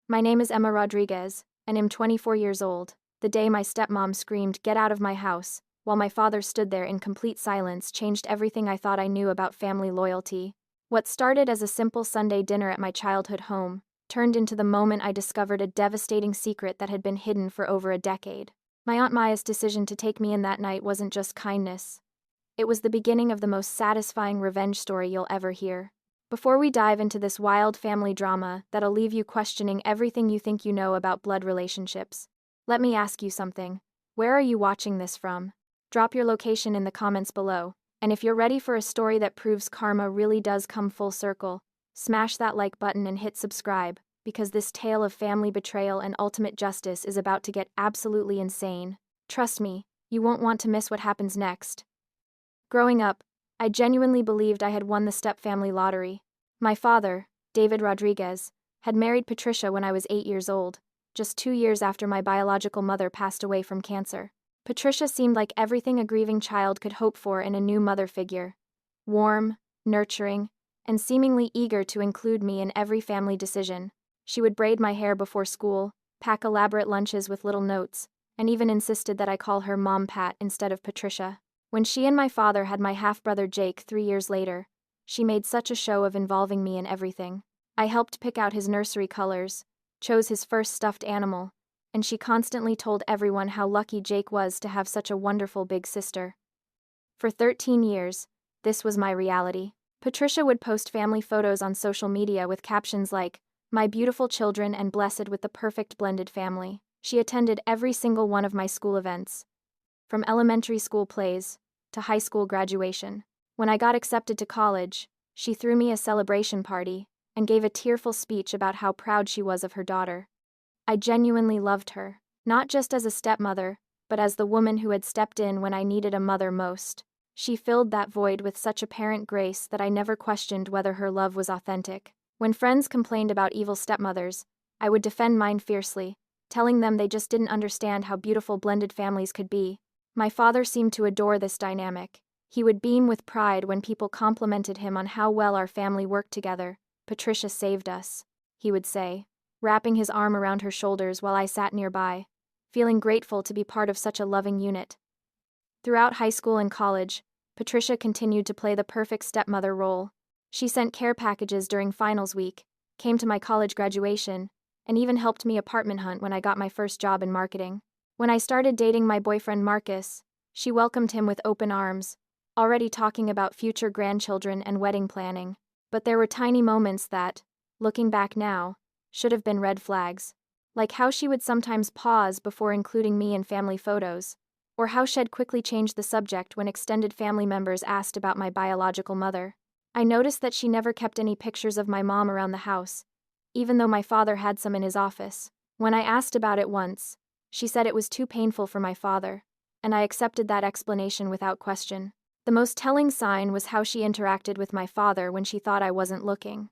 My name is Emma Rodriguez, and am 24 years old. The day my stepmom screamed, "Get out of my house," while my father stood there in complete silence changed everything I thought I knew about family loyalty. What started as a simple Sunday dinner at my childhood home turned into the moment I discovered a devastating secret that had been hidden for over a decade. My Aunt Maya's decision to take me in that night wasn't just kindness. It was the beginning of the most satisfying revenge story you'll ever hear. Before we dive into this wild family drama that'll leave you questioning everything you think you know about blood relationships, let me ask you something. Where are you watching this from? Drop your location in the comments below, and if you're ready for a story that proves karma really does come full circle, smash that like button and hit subscribe, because this tale of family betrayal and ultimate justice is about to get absolutely insane. Trust me, you won't want to miss what happens next. Growing up, I genuinely believed I had won the step-family lottery. My father, David Rodriguez, had married Patricia when I was 8 years old, just 2 years after my biological mother passed away from cancer. Patricia seemed like everything a grieving child could hope for in a new mother figure. Warm, nurturing, and seemingly eager to include me in every family decision. She would braid my hair before school, pack elaborate lunches with little notes, and even insisted that I call her Mom Pat instead of Patricia. When she and my father had my half-brother Jake 3 years later, she made such a show of involving me in everything. I helped pick out his nursery colors, chose his first stuffed animal, and she constantly told everyone how lucky Jake was to have such a wonderful big sister. For 13 years, this was my reality. Patricia would post family photos on social media with captions like, "My beautiful children and blessed with the perfect blended family." She attended every single one of my school events, from elementary school plays to high school graduation. When I got accepted to college, she threw me a celebration party and gave a tearful speech about how proud she was of her daughter. I genuinely loved her, not just as a stepmother, but as the woman who had stepped in when I needed a mother most. She filled that void with such apparent grace that I never questioned whether her love was authentic. When friends complained about evil stepmothers, I would defend mine fiercely, telling them they just didn't understand how beautiful blended families could be. My father seemed to adore this dynamic. He would beam with pride when people complimented him on how well our family worked together. "Patricia saved us," he would say, wrapping his arm around her shoulders while I sat nearby, feeling grateful to be part of such a loving unit. Throughout high school and college, Patricia continued to play the perfect stepmother role. She sent care packages during finals week, came to my college graduation, and even helped me apartment hunt when I got my first job in marketing. When I started dating my boyfriend Marcus, she welcomed him with open arms, already talking about future grandchildren and wedding planning. But there were tiny moments that, looking back now, should have been red flags. Like how she would sometimes pause before including me in family photos, or how she'd quickly change the subject when extended family members asked about my biological mother. I noticed that she never kept any pictures of my mom around the house, even though my father had some in his office. When I asked about it once, she said it was too painful for my father, and I accepted that explanation without question. The most telling sign was how she interacted with my father when she thought I wasn't looking.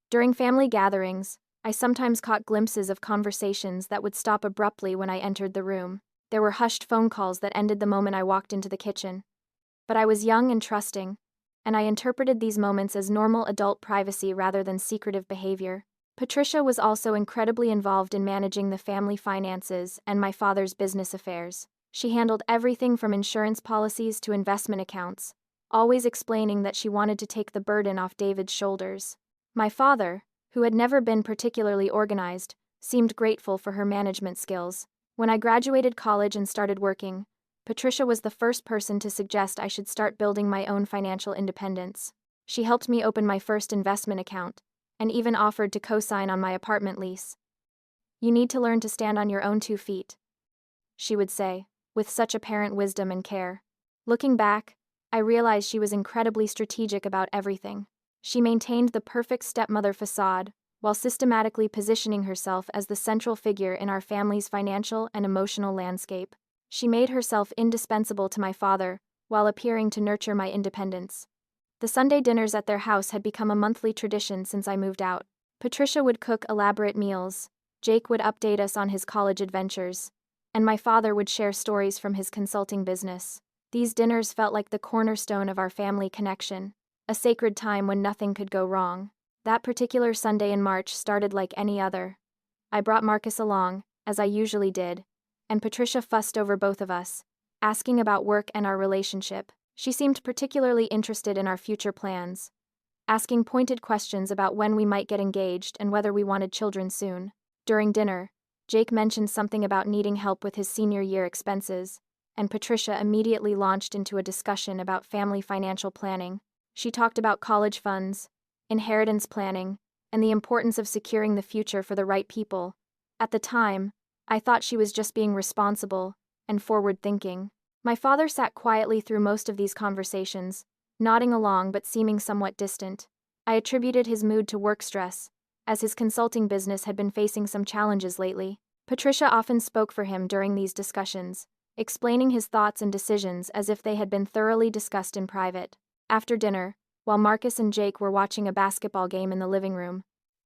During family gatherings, I sometimes caught glimpses of conversations that would stop abruptly when I entered the room. There were hushed phone calls that ended the moment I walked into the kitchen. But I was young and trusting, and I interpreted these moments as normal adult privacy rather than secretive behavior. Patricia was also incredibly involved in managing the family finances and my father's business affairs. She handled everything from insurance policies to investment accounts, always explaining that she wanted to take the burden off David's shoulders. My father, who had never been particularly organized, seemed grateful for her management skills. When I graduated college and started working, Patricia was the first person to suggest I should start building my own financial independence. She helped me open my first investment account, and even offered to co-sign on my apartment lease. "You need to learn to stand on your own 2 feet," she would say, with such apparent wisdom and care. Looking back, I realized she was incredibly strategic about everything. She maintained the perfect stepmother facade, while systematically positioning herself as the central figure in our family's financial and emotional landscape. She made herself indispensable to my father, while appearing to nurture my independence. The Sunday dinners at their house had become a monthly tradition since I moved out. Patricia would cook elaborate meals, Jake would update us on his college adventures, and my father would share stories from his consulting business. These dinners felt like the cornerstone of our family connection, a sacred time when nothing could go wrong. That particular Sunday in March started like any other. I brought Marcus along, as I usually did, and Patricia fussed over both of us, asking about work and our relationship. She seemed particularly interested in our future plans, asking pointed questions about when we might get engaged and whether we wanted children soon. During dinner, Jake mentioned something about needing help with his senior year expenses, and Patricia immediately launched into a discussion about family financial planning. She talked about college funds, inheritance planning, and the importance of securing the future for the right people. At the time, I thought she was just being responsible and forward-thinking. My father sat quietly through most of these conversations, nodding along but seeming somewhat distant. I attributed his mood to work stress, as his consulting business had been facing some challenges lately. Patricia often spoke for him during these discussions, explaining his thoughts and decisions as if they had been thoroughly discussed in private. After dinner, while Marcus and Jake were watching a basketball game in the living room,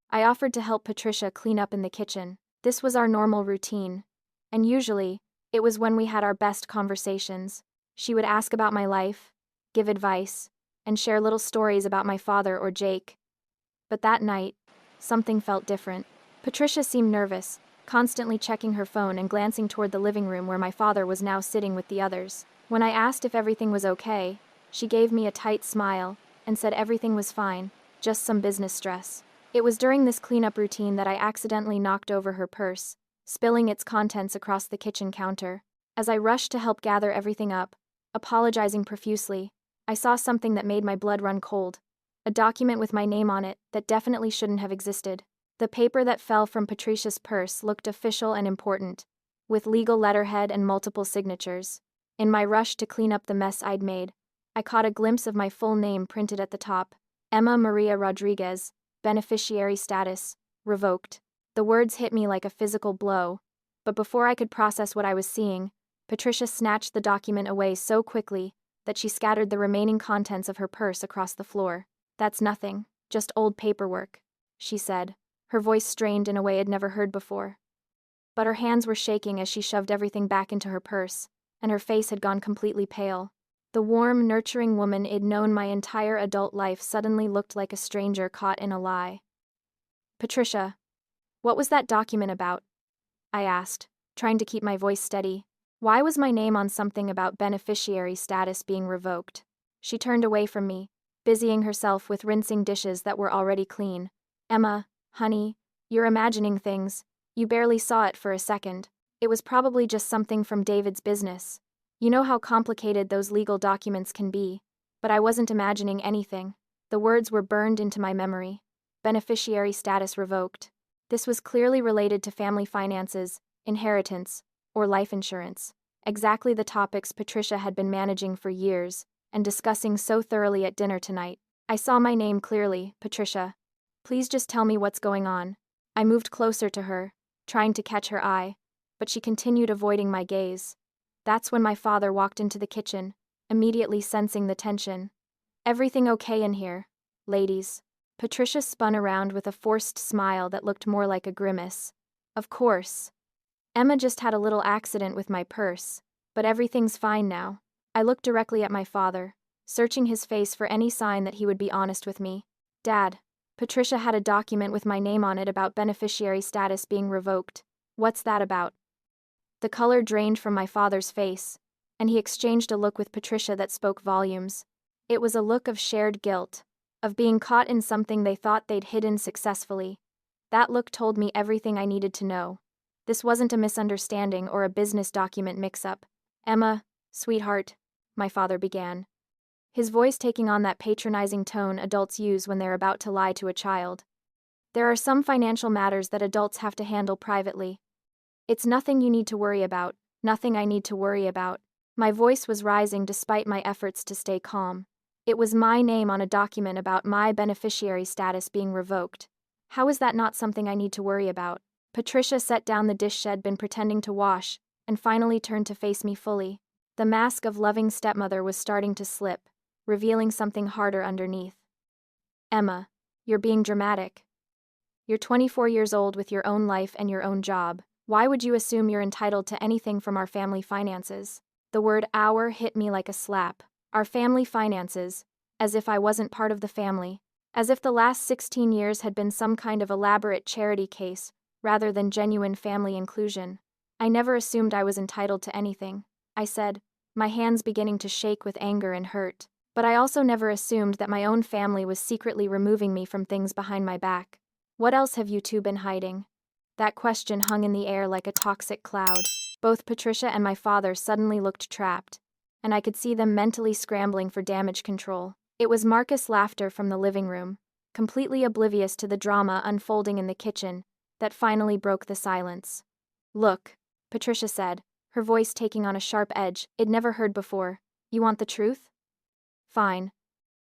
I offered to help Patricia clean up in the kitchen. This was our normal routine, and usually, it was when we had our best conversations. She would ask about my life, give advice, and share little stories about my father or Jake. But that night, something felt different. Patricia seemed nervous, constantly checking her phone and glancing toward the living room where my father was now sitting with the others. When I asked if everything was okay, she gave me a tight smile and said everything was fine, just some business stress. It was during this cleanup routine that I accidentally knocked over her purse, spilling its contents across the kitchen counter. As I rushed to help gather everything up, apologizing profusely, I saw something that made my blood run cold. A document with my name on it that definitely shouldn't have existed. The paper that fell from Patricia's purse looked official and important, with legal letterhead and multiple signatures. In my rush to clean up the mess I'd made, I caught a glimpse of my full name printed at the top: Emma Maria Rodriguez, beneficiary status, revoked. The words hit me like a physical blow, but before I could process what I was seeing, Patricia snatched the document away so quickly that she scattered the remaining contents of her purse across the floor. "That's nothing, just old paperwork," she said, her voice strained in a way I'd never heard before. But her hands were shaking as she shoved everything back into her purse, and her face had gone completely pale. The warm, nurturing woman I'd known my entire adult life suddenly looked like a stranger caught in a lie. "Patricia, what was that document about?" I asked, trying to keep my voice steady. Why was my name on something about beneficiary status being revoked? She turned away from me, busying herself with rinsing dishes that were already clean. "Emma, honey, you're imagining things. You barely saw it for a second. It was probably just something from David's business. You know how complicated those legal documents can be, but I wasn't imagining anything." The words were burned into my memory. Beneficiary status revoked. This was clearly related to family finances, inheritance, or life insurance. Exactly the topics Patricia had been managing for years and discussing so thoroughly at dinner tonight. I saw my name clearly: Patricia. "Please just tell me what's going on." I moved closer to her, trying to catch her eye, but she continued avoiding my gaze. That's when my father walked into the kitchen, immediately sensing the tension. "Everything okay in here, ladies?" Patricia spun around with a forced smile that looked more like a grimace. "Of course. Emma just had a little accident with my purse, but everything's fine now." I looked directly at my father, searching his face for any sign that he would be honest with me. "Dad, Patricia had a document with my name on it about beneficiary status being revoked. What's that about?" The color drained from my father's face, and he exchanged a look with Patricia that spoke volumes. It was a look of shared guilt, of being caught in something they thought they'd hidden successfully. That look told me everything I needed to know. This wasn't a misunderstanding or a business document mix-up. "Emma, sweetheart," my father began, his voice taking on that patronizing tone adults use when they're about to lie to a child. "There are some financial matters that adults have to handle privately. It's nothing you need to worry about, nothing I need to worry about." My voice was rising despite my efforts to stay calm. It was my name on a document about my beneficiary status being revoked. How is that not something I need to worry about? Patricia set down the dish she'd been pretending to wash, and finally turned to face me fully. The mask of loving stepmother was starting to slip, revealing something harder underneath. "Emma, you're being dramatic. You're 24 years old with your own life and your own job. Why would you assume you're entitled to anything from our family finances?" The word "our" hit me like a slap. Our family finances, as if I wasn't part of the family, As if the last 16 years had been some kind of elaborate charity case, rather than genuine family inclusion. I never assumed I was entitled to anything, I said, my hands beginning to shake with anger and hurt. But I also never assumed that my own family was secretly removing me from things behind my back. What else have you two been hiding? That question hung in the air like a toxic cloud. Both Patricia and my father suddenly looked trapped, and I could see them mentally scrambling for damage control. It was Marcus' laughter from the living room, completely oblivious to the drama unfolding in the kitchen, that finally broke the silence. Look, Patricia said, her voice taking on a sharp edge I'd never heard before. You want the truth? Fine.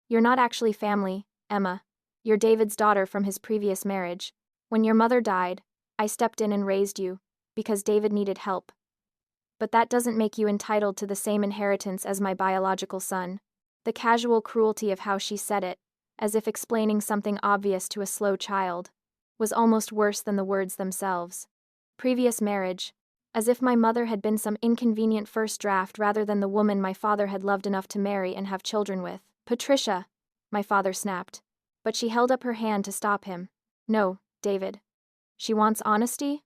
You're not actually family, Emma. You're David's daughter from his previous marriage. When your mother died, I stepped in and raised you, because David needed help. But that doesn't make you entitled to the same inheritance as my biological son. The casual cruelty of how she said it, as if explaining something obvious to a slow child, was almost worse than the words themselves. Previous marriage, as if my mother had been some inconvenient first draft rather than the woman my father had loved enough to marry and have children with. Patricia, my father snapped. But she held up her hand to stop him. No, David. She wants honesty?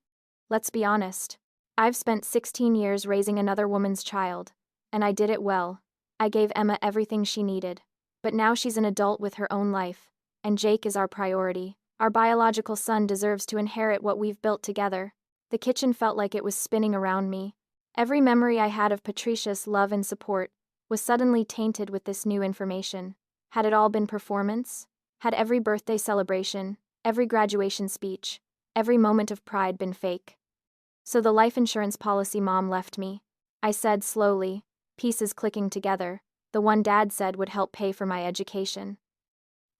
Let's be honest. I've spent 16 years raising another woman's child, and I did it well. I gave Emma everything she needed. But now she's an adult with her own life, and Jake is our priority. Our biological son deserves to inherit what we've built together. The kitchen felt like it was spinning around me. Every memory I had of Patricia's love and support was suddenly tainted with this new information. Had it all been performance? Had every birthday celebration, every graduation speech, every moment of pride been fake? So the life insurance policy Mom left me, I said slowly, pieces clicking together, the one Dad said would help pay for my education.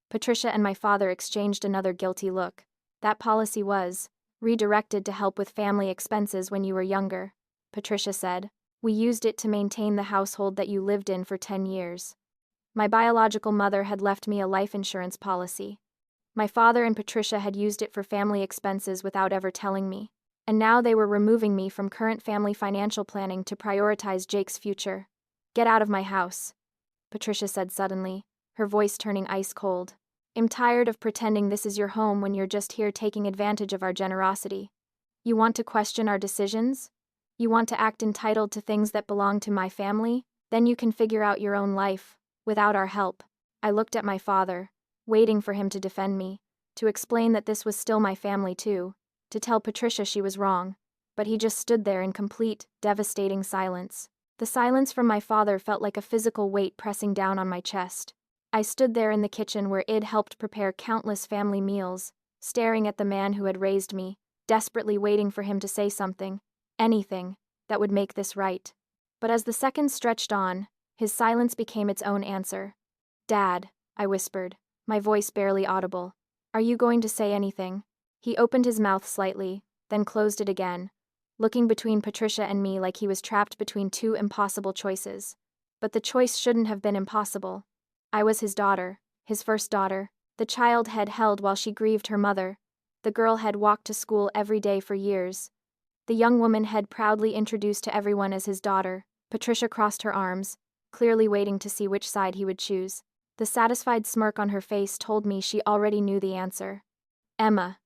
Patricia and my father exchanged another guilty look. That policy was redirected to help with family expenses when you were younger, Patricia said. We used it to maintain the household that you lived in for 10 years. My biological mother had left me a life insurance policy. My father and Patricia had used it for family expenses without ever telling me. And now they were removing me from current family financial planning to prioritize Jake's future. Get out of my house, Patricia said suddenly, her voice turning ice cold. I'm tired of pretending this is your home when you're just here taking advantage of our generosity. You want to question our decisions? You want to act entitled to things that belong to my family? Then you can figure out your own life, without our help. I looked at my father, waiting for him to defend me, to explain that this was still my family too, to tell Patricia she was wrong, but he just stood there in complete, devastating silence. The silence from my father felt like a physical weight pressing down on my chest. I stood there in the kitchen where I'd helped prepare countless family meals, staring at the man who had raised me, desperately waiting for him to say something, anything, that would make this right. But as the seconds stretched on, his silence became its own answer. Dad, I whispered, my voice barely audible. Are you going to say anything? He opened his mouth slightly, then closed it again, looking between Patricia and me like he was trapped between two impossible choices. But the choice shouldn't have been impossible. I was his daughter, his first daughter. The child had held while she grieved her mother. The girl had walked to school every day for years. The young woman had proudly introduced to everyone as his daughter. Patricia crossed her arms, clearly waiting to see which side he would choose. The satisfied smirk on her face told me she already knew the answer. Emma,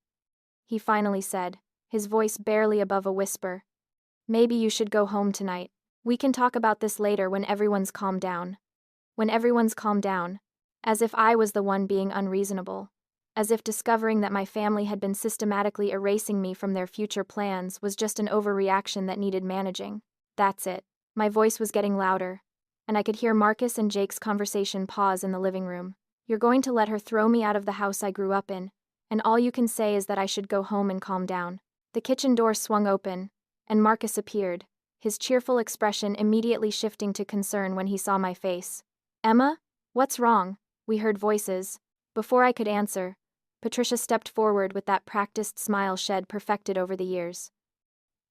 he finally said, his voice barely above a whisper. Maybe you should go home tonight. We can talk about this later when everyone's calmed down. When everyone's calmed down, as if I was the one being unreasonable, as if discovering that my family had been systematically erasing me from their future plans was just an overreaction that needed managing. That's it. My voice was getting louder, and I could hear Marcus and Jake's conversation pause in the living room. You're going to let her throw me out of the house I grew up in, and all you can say is that I should go home and calm down. The kitchen door swung open, and Marcus appeared, his cheerful expression immediately shifting to concern when he saw my face. Emma? What's wrong? We heard voices. Before I could answer, Patricia stepped forward with that practiced smile she'd perfected over the years.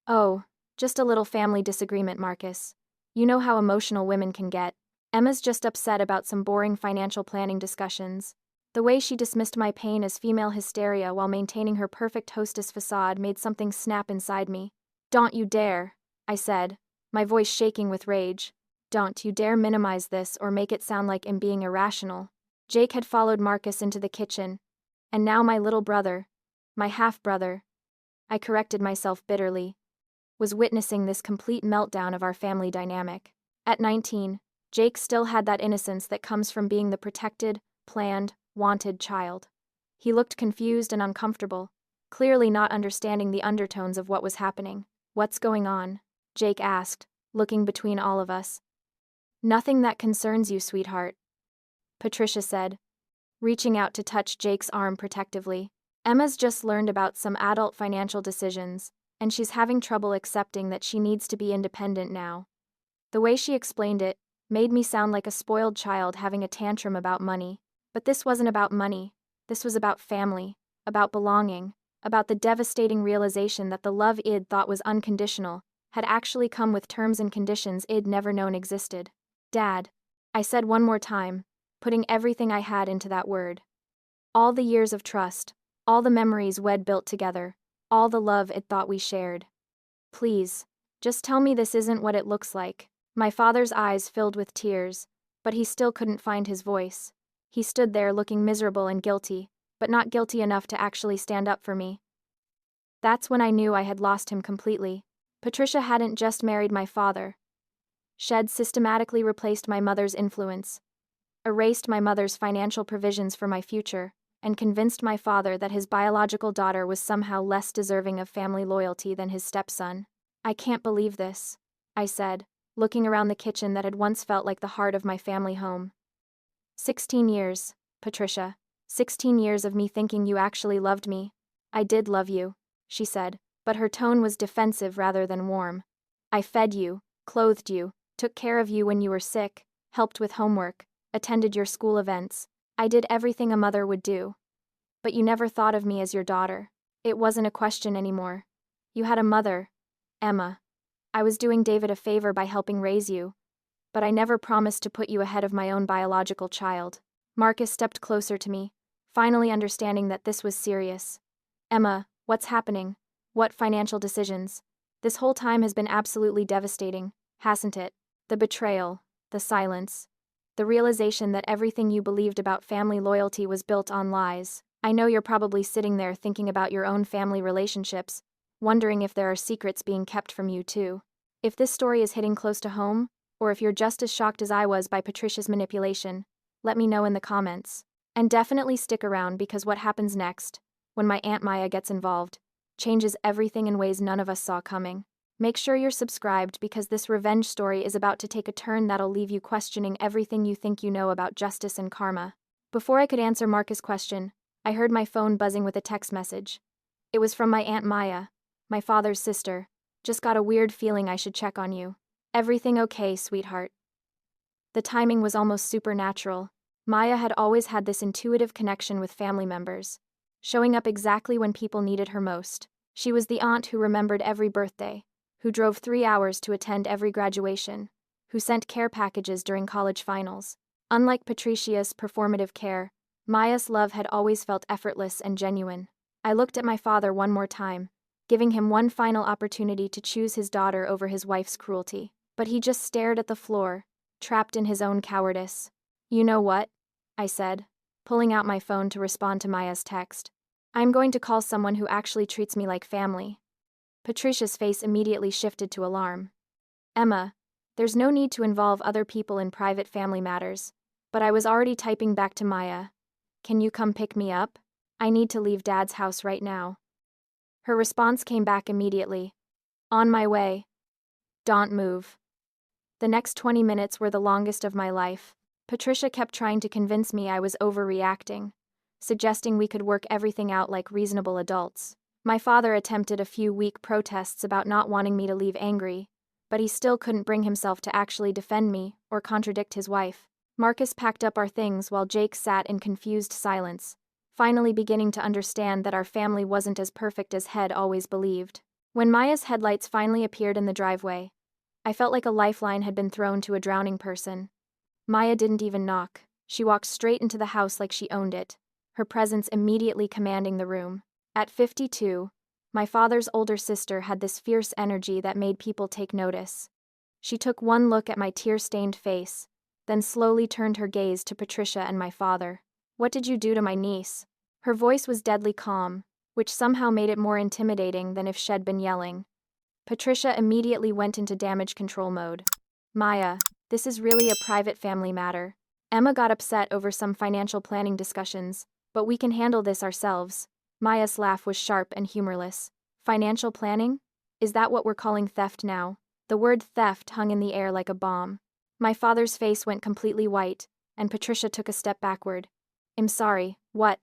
Oh, just a little family disagreement, Marcus. You know how emotional women can get. Emma's just upset about some boring financial planning discussions. The way she dismissed my pain as female hysteria while maintaining her perfect hostess facade made something snap inside me. Don't you dare, I said, my voice shaking with rage. Don't you dare minimize this or make it sound like I'm being irrational. Jake had followed Marcus into the kitchen. And now my little brother, my half-brother, I corrected myself bitterly, was witnessing this complete meltdown of our family dynamic. At 19, Jake still had that innocence that comes from being the protected, planned, wanted child. He looked confused and uncomfortable, clearly not understanding the undertones of what was happening. "What's going on?" Jake asked, looking between all of us. "Nothing that concerns you, sweetheart," Patricia said, reaching out to touch Jake's arm protectively. "Emma's just learned about some adult financial decisions, and she's having trouble accepting that she needs to be independent now." The way she explained it made me sound like a spoiled child having a tantrum about money. But this wasn't about money. This was about family, about belonging, about the devastating realization that the love Id thought was unconditional had actually come with terms and conditions Id never known existed. "Dad," I said one more time, putting everything I had into that word. All the years of trust, all the memories we'd built together, all the love Id thought we shared. "Please, just tell me this isn't what it looks like." My father's eyes filled with tears, but he still couldn't find his voice. He stood there looking miserable and guilty, but not guilty enough to actually stand up for me. That's when I knew I had lost him completely. Patricia hadn't just married my father. She'd systematically replaced my mother's influence, erased my mother's financial provisions for my future, and convinced my father that his biological daughter was somehow less deserving of family loyalty than his stepson. "I can't believe this," I said, looking around the kitchen that had once felt like the heart of my family home. 16 years, Patricia. 16 years of me thinking you actually loved me." "I did love you," she said, but her tone was defensive rather than warm. "I fed you, clothed you, took care of you when you were sick, helped with homework, attended your school events. I did everything a mother would do. But you never thought of me as your daughter. It wasn't a question anymore. You had a mother, Emma. I was doing David a favor by helping raise you, but I never promised to put you ahead of my own biological child." Marcus stepped closer to me, finally understanding that this was serious. "Emma, what's happening? What financial decisions? This whole time has been absolutely devastating, hasn't it? The betrayal, the silence, the realization that everything you believed about family loyalty was built on lies. I know you're probably sitting there thinking about your own family relationships, wondering if there are secrets being kept from you too. If this story is hitting close to home, or if you're just as shocked as I was by Patricia's manipulation, let me know in the comments. And definitely stick around because what happens next, when my Aunt Maya gets involved, changes everything in ways none of us saw coming. Make sure you're subscribed because this revenge story is about to take a turn that'll leave you questioning everything you think you know about justice and karma. Before I could answer Marcus' question, I heard my phone buzzing with a text message. It was from my Aunt Maya, my father's sister. "Just got a weird feeling I should check on you. Everything okay, sweetheart?" The timing was almost supernatural. Maya had always had this intuitive connection with family members, showing up exactly when people needed her most. She was the aunt who remembered every birthday, who drove 3 hours to attend every graduation, who sent care packages during college finals. Unlike Patricia's performative care, Maya's love had always felt effortless and genuine. I looked at my father one more time, giving him one final opportunity to choose his daughter over his wife's cruelty. But he just stared at the floor, trapped in his own cowardice. "You know what?" I said, pulling out my phone to respond to Maya's text. "I'm going to call someone who actually treats me like family." Patricia's face immediately shifted to alarm. "Emma, there's no need to involve other people in private family matters." But I was already typing back to Maya. "Can you come pick me up? I need to leave Dad's house right now." Her response came back immediately. "On my way. Don't move." The next 20 minutes were the longest of my life. Patricia kept trying to convince me I was overreacting, suggesting we could work everything out like reasonable adults. My father attempted a few weak protests about not wanting me to leave angry, but he still couldn't bring himself to actually defend me or contradict his wife. Marcus packed up our things while Jake sat in confused silence, finally beginning to understand that our family wasn't as perfect as Head always believed. When Maya's headlights finally appeared in the driveway, I felt like a lifeline had been thrown to a drowning person. Maya didn't even knock. She walked straight into the house like she owned it, her presence immediately commanding the room. At 52, my father's older sister had this fierce energy that made people take notice. She took one look at my tear-stained face, then slowly turned her gaze to Patricia and my father. What did you do to my niece? Her voice was deadly calm, which somehow made it more intimidating than if she'd been yelling. Patricia immediately went into damage control mode. Maya, this is really a private family matter. Emma got upset over some financial planning discussions, but we can handle this ourselves. Maya's laugh was sharp and humorless. Financial planning? Is that what we're calling theft now? The word theft hung in the air like a bomb. My father's face went completely white, and Patricia took a step backward. I'm sorry, what?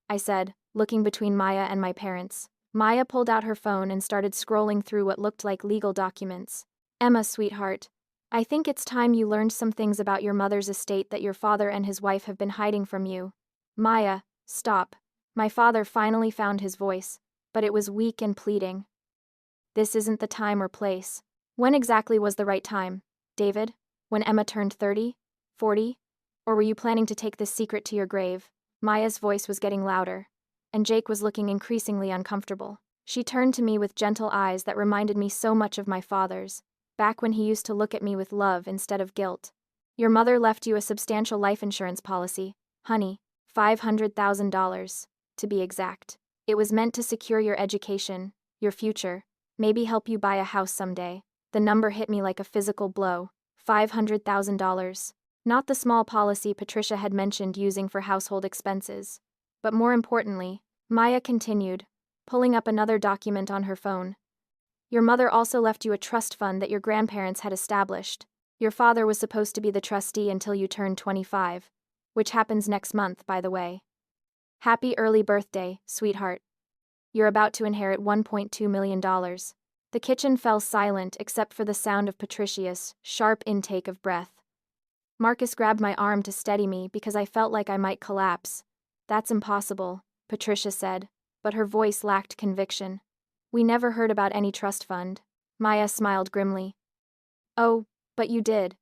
I said, looking between Maya and my parents. Maya pulled out her phone and started scrolling through what looked like legal documents. Emma, sweetheart, I think it's time you learned some things about your mother's estate that your father and his wife have been hiding from you. Maya, stop. My father finally found his voice, but it was weak and pleading. This isn't the time or place. When exactly was the right time, David? When Emma turned 30? 40? Or were you planning to take this secret to your grave? Maya's voice was getting louder, and Jake was looking increasingly uncomfortable. She turned to me with gentle eyes that reminded me so much of my father's, back when he used to look at me with love instead of guilt. Your mother left you a substantial life insurance policy, honey, $500,000, to be exact. It was meant to secure your education, your future, maybe help you buy a house someday. The number hit me like a physical blow. $500,000. Not the small policy Patricia had mentioned using for household expenses. But more importantly, Maya continued, pulling up another document on her phone. Your mother also left you a trust fund that your grandparents had established. Your father was supposed to be the trustee until you turned 25, which happens next month, by the way. Happy early birthday, sweetheart. You're about to inherit $1.2 million. The kitchen fell silent except for the sound of Patricia's sharp intake of breath. Marcus grabbed my arm to steady me because I felt like I might collapse. That's impossible, Patricia said, but her voice lacked conviction. We never heard about any trust fund. Maya smiled grimly. Oh, but you did.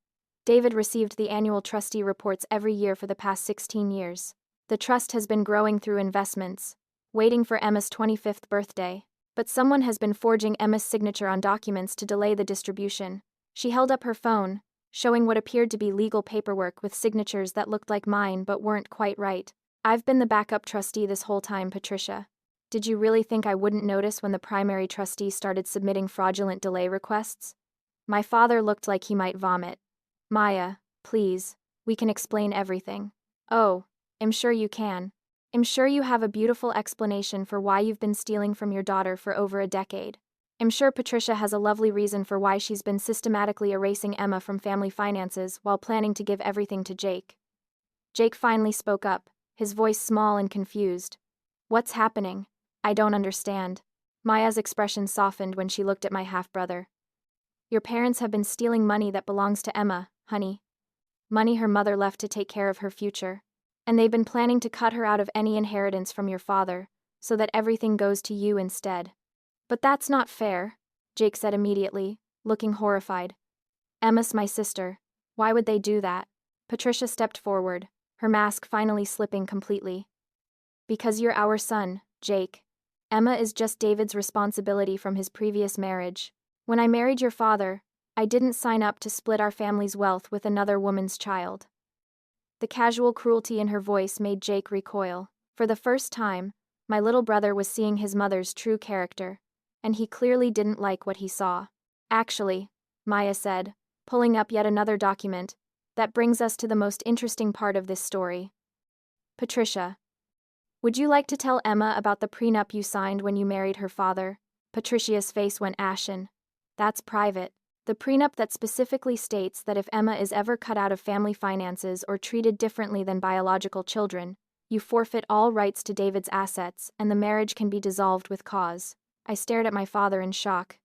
David received the annual trustee reports every year for the past 16 years. The trust has been growing through investments, waiting for Emma's 25th birthday. But someone has been forging Emma's signature on documents to delay the distribution. She held up her phone, showing what appeared to be legal paperwork with signatures that looked like mine but weren't quite right. I've been the backup trustee this whole time, Patricia. Did you really think I wouldn't notice when the primary trustee started submitting fraudulent delay requests? My father looked like he might vomit. Maya, please, we can explain everything. Oh, I'm sure you can. I'm sure you have a beautiful explanation for why you've been stealing from your daughter for over a decade. I'm sure Patricia has a lovely reason for why she's been systematically erasing Emma from family finances while planning to give everything to Jake. Jake finally spoke up, his voice small and confused. What's happening? I don't understand. Maya's expression softened when she looked at my half-brother. Your parents have been stealing money that belongs to Emma, honey. Money her mother left to take care of her future. And they've been planning to cut her out of any inheritance from your father, so that everything goes to you instead. But that's not fair, Jake said immediately, looking horrified. Emma's my sister. Why would they do that? Patricia stepped forward, her mask finally slipping completely. Because you're our son, Jake. Emma is just David's responsibility from his previous marriage. When I married your father, I didn't sign up to split our family's wealth with another woman's child. The casual cruelty in her voice made Jake recoil. For the first time, my little brother was seeing his mother's true character, and he clearly didn't like what he saw. Actually, Maya said, pulling up yet another document, that brings us to the most interesting part of this story. Patricia, would you like to tell Emma about the prenup you signed when you married her father? Patricia's face went ashen. That's private. The prenup that specifically states that if Emma is ever cut out of family finances or treated differently than biological children, you forfeit all rights to David's assets and the marriage can be dissolved with cause. I stared at my father in shock.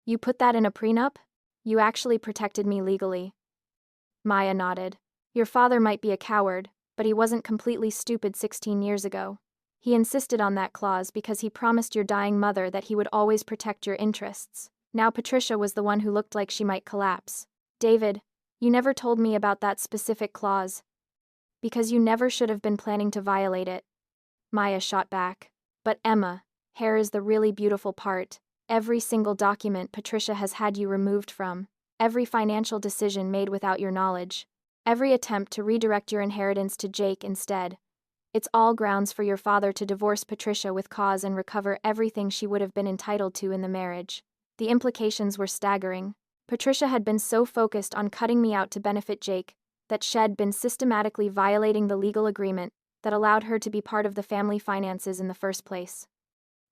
You put that in a prenup? You actually protected me legally. Maya nodded. Your father might be a coward, but he wasn't completely stupid 16 years ago. He insisted on that clause because he promised your dying mother that he would always protect your interests. Now Patricia was the one who looked like she might collapse. David, you never told me about that specific clause. Because you never should have been planning to violate it. Maya shot back. But Emma, hair is the really beautiful part. Every single document Patricia has had you removed from. Every financial decision made without your knowledge. Every attempt to redirect your inheritance to Jake instead. It's all grounds for your father to divorce Patricia with cause and recover everything she would have been entitled to in the marriage. The implications were staggering. Patricia had been so focused on cutting me out to benefit Jake that she'd been systematically violating the legal agreement that allowed her to be part of the family finances in the first place.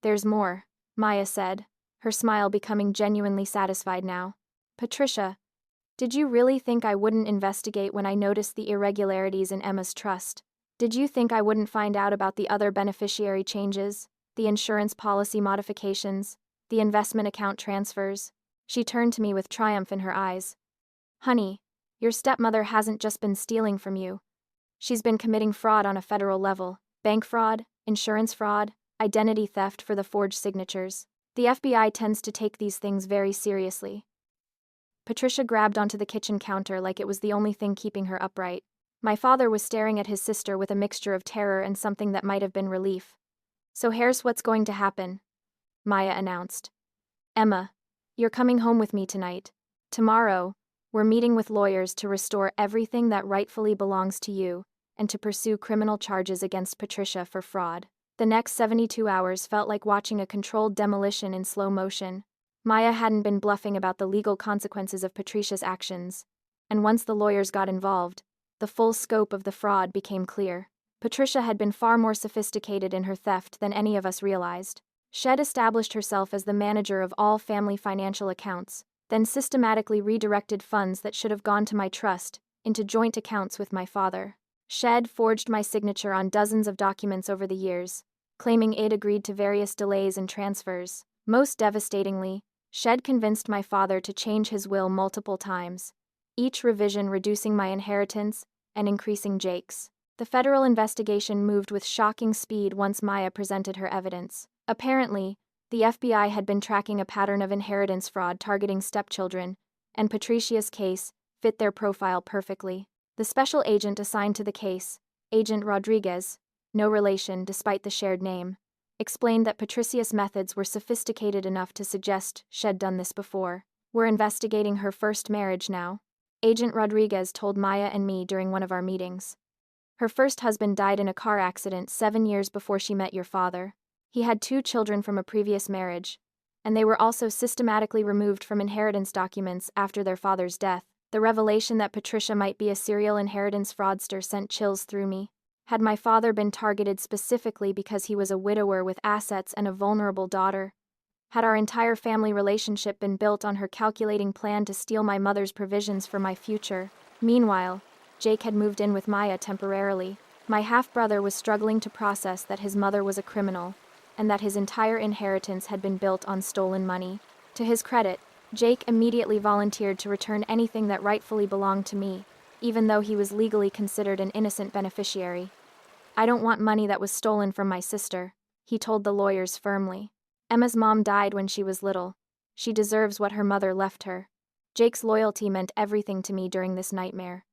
There's more, Maya said, her smile becoming genuinely satisfied now. Patricia, did you really think I wouldn't investigate when I noticed the irregularities in Emma's trust? Did you think I wouldn't find out about the other beneficiary changes, the insurance policy modifications, the investment account transfers? She turned to me with triumph in her eyes. Honey, your stepmother hasn't just been stealing from you. She's been committing fraud on a federal level. Bank fraud, insurance fraud, identity theft for the forged signatures. The FBI tends to take these things very seriously. Patricia grabbed onto the kitchen counter like it was the only thing keeping her upright. My father was staring at his sister with a mixture of terror and something that might have been relief. So here's what's going to happen, Maya announced. Emma, you're coming home with me tonight. Tomorrow, we're meeting with lawyers to restore everything that rightfully belongs to you and to pursue criminal charges against Patricia for fraud. The next 72 hours felt like watching a controlled demolition in slow motion. Maya hadn't been bluffing about the legal consequences of Patricia's actions, and once the lawyers got involved, the full scope of the fraud became clear. Patricia had been far more sophisticated in her theft than any of us realized. She'd established herself as the manager of all family financial accounts, then systematically redirected funds that should have gone to my trust into joint accounts with my father. She'd forged my signature on dozens of documents over the years, claiming I'd agreed to various delays and transfers. Most devastatingly, she'd convinced my father to change his will multiple times, each revision reducing my inheritance and increasing Jake's. The federal investigation moved with shocking speed once Maya presented her evidence. Apparently, the FBI had been tracking a pattern of inheritance fraud targeting stepchildren, and Patricia's case fit their profile perfectly. The special agent assigned to the case, Agent Rodriguez, no relation despite the shared name, explained that Patricia's methods were sophisticated enough to suggest she'd done this before. We're investigating her first marriage now, Agent Rodriguez told Maya and me during one of our meetings. Her first husband died in a car accident 7 years before she met your father. He had 2 children from a previous marriage, and they were also systematically removed from inheritance documents after their father's death. The revelation that Patricia might be a serial inheritance fraudster sent chills through me. Had my father been targeted specifically because he was a widower with assets and a vulnerable daughter? Had our entire family relationship been built on her calculating plan to steal my mother's provisions for my future? Meanwhile, Jake had moved in with Maya temporarily. My half-brother was struggling to process that his mother was a criminal, and that his entire inheritance had been built on stolen money. To his credit, Jake immediately volunteered to return anything that rightfully belonged to me, even though he was legally considered an innocent beneficiary. I don't want money that was stolen from my sister, he told the lawyers firmly. Emma's mom died when she was little. She deserves what her mother left her. Jake's loyalty meant everything to me during this nightmare.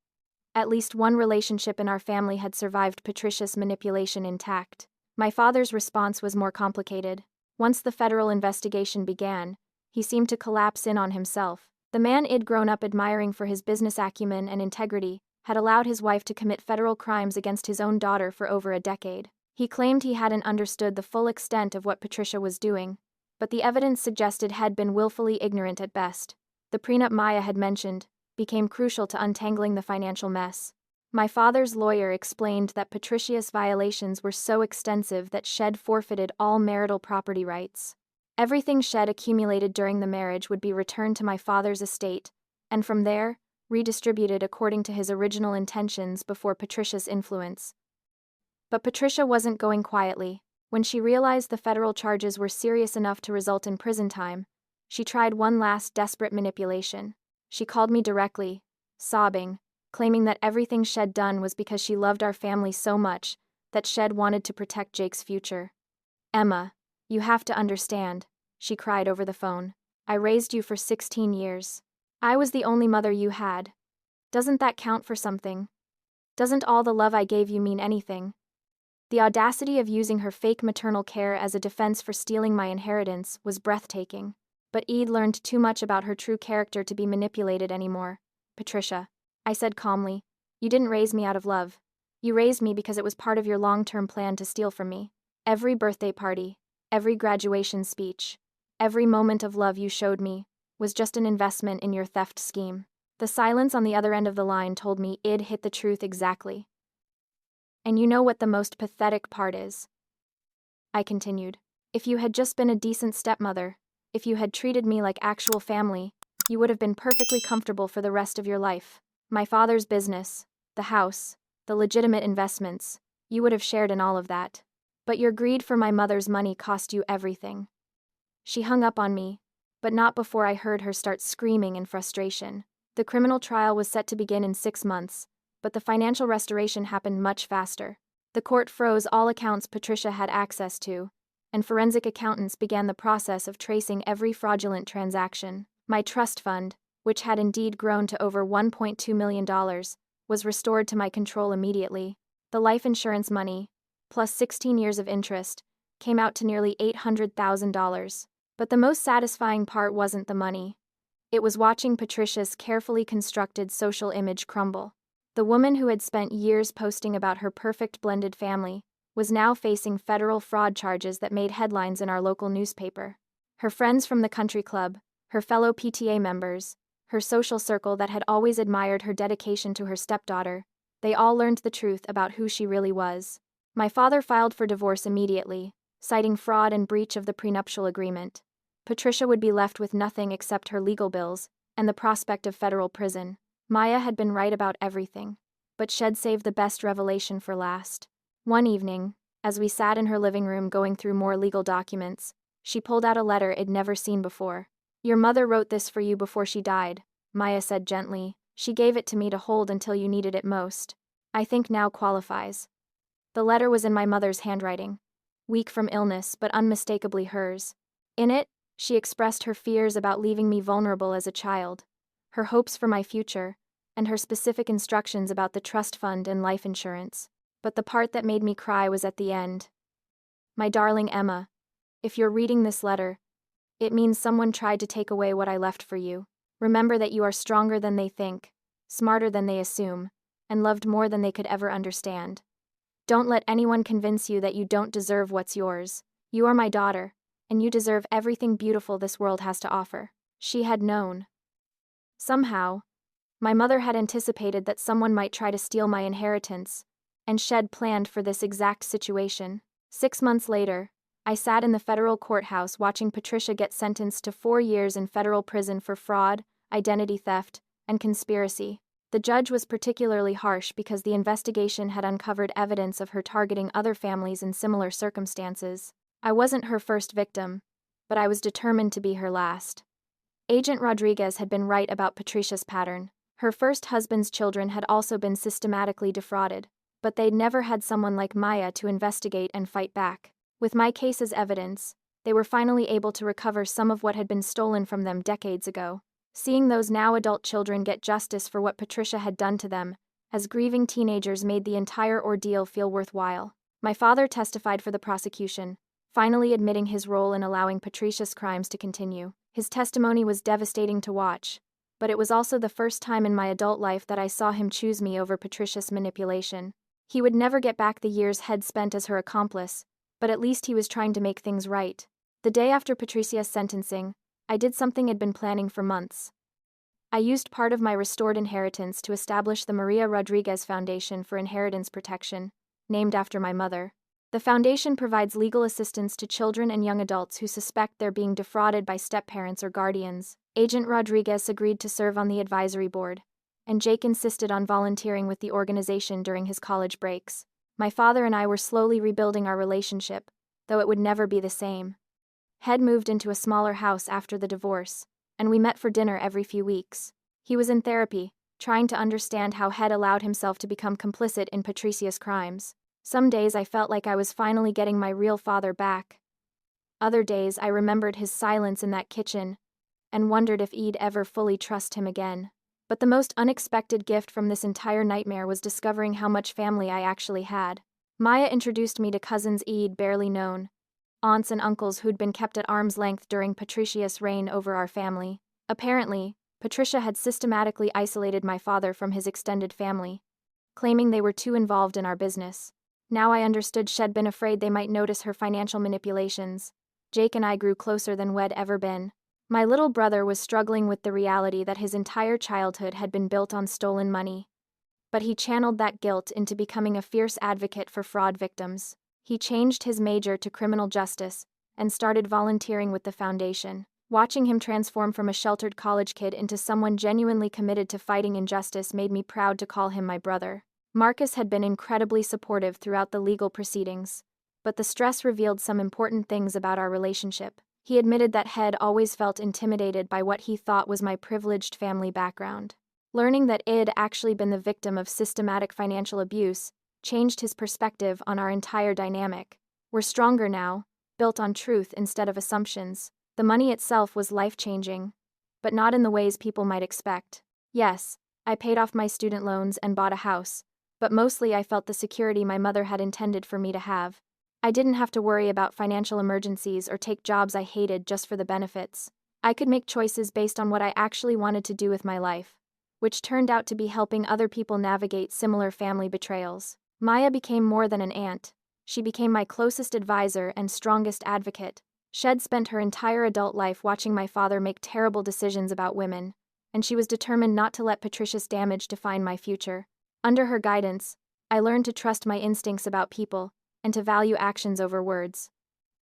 At least one relationship in our family had survived Patricia's manipulation intact. My father's response was more complicated. Once the federal investigation began, he seemed to collapse in on himself. The man I'd grown up admiring for his business acumen and integrity had allowed his wife to commit federal crimes against his own daughter for over a decade. He claimed he hadn't understood the full extent of what Patricia was doing, but the evidence suggested had been willfully ignorant at best. The prenup Maya had mentioned became crucial to untangling the financial mess. My father's lawyer explained that Patricia's violations were so extensive that she'd forfeited all marital property rights. Everything she'd accumulated during the marriage would be returned to my father's estate, and from there, redistributed according to his original intentions before Patricia's influence. But Patricia wasn't going quietly. When she realized the federal charges were serious enough to result in prison time, she tried one last desperate manipulation. She called me directly, sobbing, claiming that everything she'd done was because she loved our family so much that she'd wanted to protect Jake's future. Emma, you have to understand, she cried over the phone. I raised you for 16 years. I was the only mother you had. Doesn't that count for something? Doesn't all the love I gave you mean anything? The audacity of using her fake maternal care as a defense for stealing my inheritance was breathtaking. But I'd learned too much about her true character to be manipulated anymore. Patricia, I said calmly, You didn't raise me out of love. You raised me because it was part of your long-term plan to steal from me. Every birthday party, every graduation speech, every moment of love you showed me was just an investment in your theft scheme. The silence on the other end of the line told me I'd hit the truth exactly. And you know what the most pathetic part is? I continued. If you had just been a decent stepmother, if you had treated me like actual family, you would have been perfectly comfortable for the rest of your life. My father's business, the house, the legitimate investments, you would have shared in all of that. But your greed for my mother's money cost you everything. She hung up on me, but not before I heard her start screaming in frustration. The criminal trial was set to begin in 6 months, but the financial restoration happened much faster. The court froze all accounts Patricia had access to, and forensic accountants began the process of tracing every fraudulent transaction. My trust fund, which had indeed grown to over $1.2 million, was restored to my control immediately. The life insurance money, plus 16 years of interest, came out to nearly $800,000. But the most satisfying part wasn't the money. It was watching Patricia's carefully constructed social image crumble. The woman who had spent years posting about her perfect blended family was now facing federal fraud charges that made headlines in our local newspaper. Her friends from the country club, her fellow PTA members, her social circle that had always admired her dedication to her stepdaughter, they all learned the truth about who she really was. My father filed for divorce immediately, citing fraud and breach of the prenuptial agreement. Patricia would be left with nothing except her legal bills and the prospect of federal prison. Maya had been right about everything, but she'd saved the best revelation for last. One evening, as we sat in her living room going through more legal documents, she pulled out a letter I'd never seen before. "Your mother wrote this for you before she died," Maya said gently. "She gave it to me to hold until you needed it most. I think now qualifies." The letter was in my mother's handwriting, weak from illness but unmistakably hers. In it, she expressed her fears about leaving me vulnerable as a child, her hopes for my future, and her specific instructions about the trust fund and life insurance. But the part that made me cry was at the end. "My darling Emma, if you're reading this letter, it means someone tried to take away what I left for you. Remember that you are stronger than they think, smarter than they assume, and loved more than they could ever understand. Don't let anyone convince you that you don't deserve what's yours. You are my daughter, and you deserve everything beautiful this world has to offer." She had known. Somehow, my mother had anticipated that someone might try to steal my inheritance, and she'd planned for this exact situation. 6 months later, I sat in the federal courthouse watching Patricia get sentenced to 4 years in federal prison for fraud, identity theft, and conspiracy. The judge was particularly harsh because the investigation had uncovered evidence of her targeting other families in similar circumstances. I wasn't her first victim, but I was determined to be her last. Agent Rodriguez had been right about Patricia's pattern. Her first husband's children had also been systematically defrauded, but they'd never had someone like Maya to investigate and fight back. With my case as evidence, they were finally able to recover some of what had been stolen from them decades ago. Seeing those now adult children get justice for what Patricia had done to them, as grieving teenagers, made the entire ordeal feel worthwhile. My father testified for the prosecution, finally admitting his role in allowing Patricia's crimes to continue. His testimony was devastating to watch, but it was also the first time in my adult life that I saw him choose me over Patricia's manipulation. He would never get back the years he'd spent as her accomplice, but at least he was trying to make things right. The day after Patricia's sentencing, I did something I'd been planning for months. I used part of my restored inheritance to establish the Maria Rodriguez Foundation for Inheritance Protection, named after my mother. The foundation provides legal assistance to children and young adults who suspect they're being defrauded by step-parents or guardians. Agent Rodriguez agreed to serve on the advisory board, and Jake insisted on volunteering with the organization during his college breaks. My father and I were slowly rebuilding our relationship, though it would never be the same. Head moved into a smaller house after the divorce, and we met for dinner every few weeks. He was in therapy, trying to understand how Head allowed himself to become complicit in Patricia's crimes. Some days I felt like I was finally getting my real father back. Other days I remembered his silence in that kitchen, and wondered if I'd ever fully trust him again. But the most unexpected gift from this entire nightmare was discovering how much family I actually had. Maya introduced me to cousins I'd barely known, aunts and uncles who'd been kept at arm's length during Patricia's reign over our family. Apparently, Patricia had systematically isolated my father from his extended family, claiming they were too involved in our business. Now I understood she'd been afraid they might notice her financial manipulations. Jake and I grew closer than we'd ever been. My little brother was struggling with the reality that his entire childhood had been built on stolen money. But he channeled that guilt into becoming a fierce advocate for fraud victims. He changed his major to criminal justice and started volunteering with the foundation. Watching him transform from a sheltered college kid into someone genuinely committed to fighting injustice made me proud to call him my brother. Marcus had been incredibly supportive throughout the legal proceedings, but the stress revealed some important things about our relationship. He admitted that he'd always felt intimidated by what he thought was my privileged family background. Learning that I'd actually been the victim of systematic financial abuse changed his perspective on our entire dynamic. We're stronger now, built on truth instead of assumptions. The money itself was life-changing, but not in the ways people might expect. Yes, I paid off my student loans and bought a house, but mostly I felt the security my mother had intended for me to have. I didn't have to worry about financial emergencies or take jobs I hated just for the benefits. I could make choices based on what I actually wanted to do with my life, which turned out to be helping other people navigate similar family betrayals. Maya became more than an aunt. She became my closest advisor and strongest advocate. She'd spent her entire adult life watching my father make terrible decisions about women, and she was determined not to let Patricia's damage define my future. Under her guidance, I learned to trust my instincts about people and to value actions over words.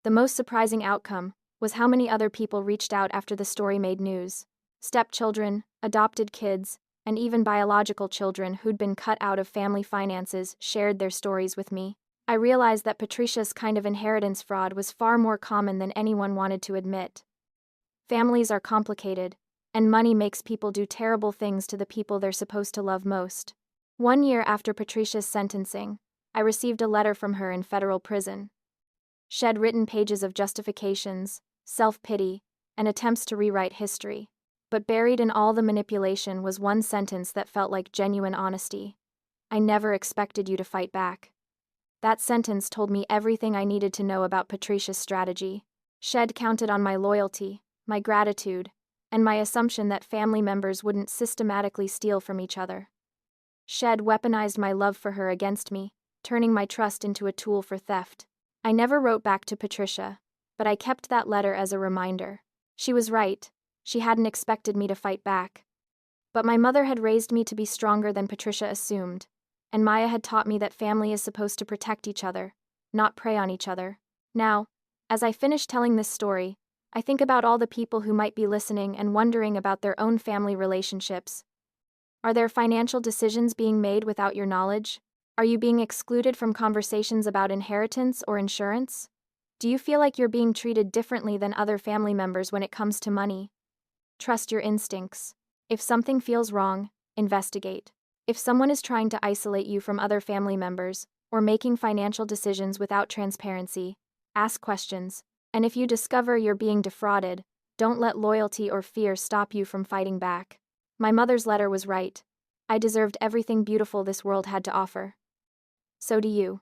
The most surprising outcome was how many other people reached out after the story made news. Stepchildren, adopted kids, and even biological children who'd been cut out of family finances shared their stories with me. I realized that Patricia's kind of inheritance fraud was far more common than anyone wanted to admit. Families are complicated, and money makes people do terrible things to the people they're supposed to love most. 1 year after Patricia's sentencing, I received a letter from her in federal prison. She'd written pages of justifications, self-pity, and attempts to rewrite history. But buried in all the manipulation was one sentence that felt like genuine honesty. "I never expected you to fight back." That sentence told me everything I needed to know about Patricia's strategy. She'd counted on my loyalty, my gratitude, and my assumption that family members wouldn't systematically steal from each other. She'd weaponized my love for her against me, turning my trust into a tool for theft. I never wrote back to Patricia, but I kept that letter as a reminder. She was right. She hadn't expected me to fight back. But my mother had raised me to be stronger than Patricia assumed, and Maya had taught me that family is supposed to protect each other, not prey on each other. Now, as I finish telling this story, I think about all the people who might be listening and wondering about their own family relationships. Are there financial decisions being made without your knowledge? Are you being excluded from conversations about inheritance or insurance? Do you feel like you're being treated differently than other family members when it comes to money? Trust your instincts. If something feels wrong, investigate. If someone is trying to isolate you from other family members, or making financial decisions without transparency, ask questions. And if you discover you're being defrauded, don't let loyalty or fear stop you from fighting back. My mother's letter was right. I deserved everything beautiful this world had to offer. So do you.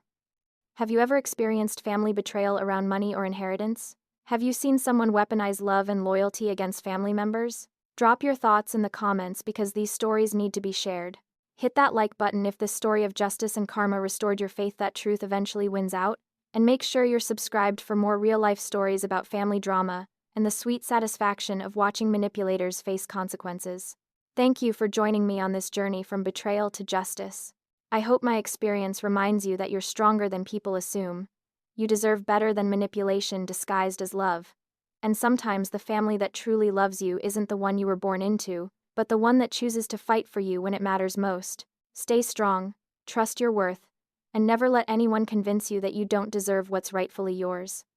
Have you ever experienced family betrayal around money or inheritance? Have you seen someone weaponize love and loyalty against family members? Drop your thoughts in the comments because these stories need to be shared. Hit that like button if this story of justice and karma restored your faith that truth eventually wins out, and make sure you're subscribed for more real-life stories about family drama and the sweet satisfaction of watching manipulators face consequences. Thank you for joining me on this journey from betrayal to justice. I hope my experience reminds you that you're stronger than people assume. You deserve better than manipulation disguised as love. And sometimes the family that truly loves you isn't the one you were born into, but the one that chooses to fight for you when it matters most. Stay strong, trust your worth, and never let anyone convince you that you don't deserve what's rightfully yours.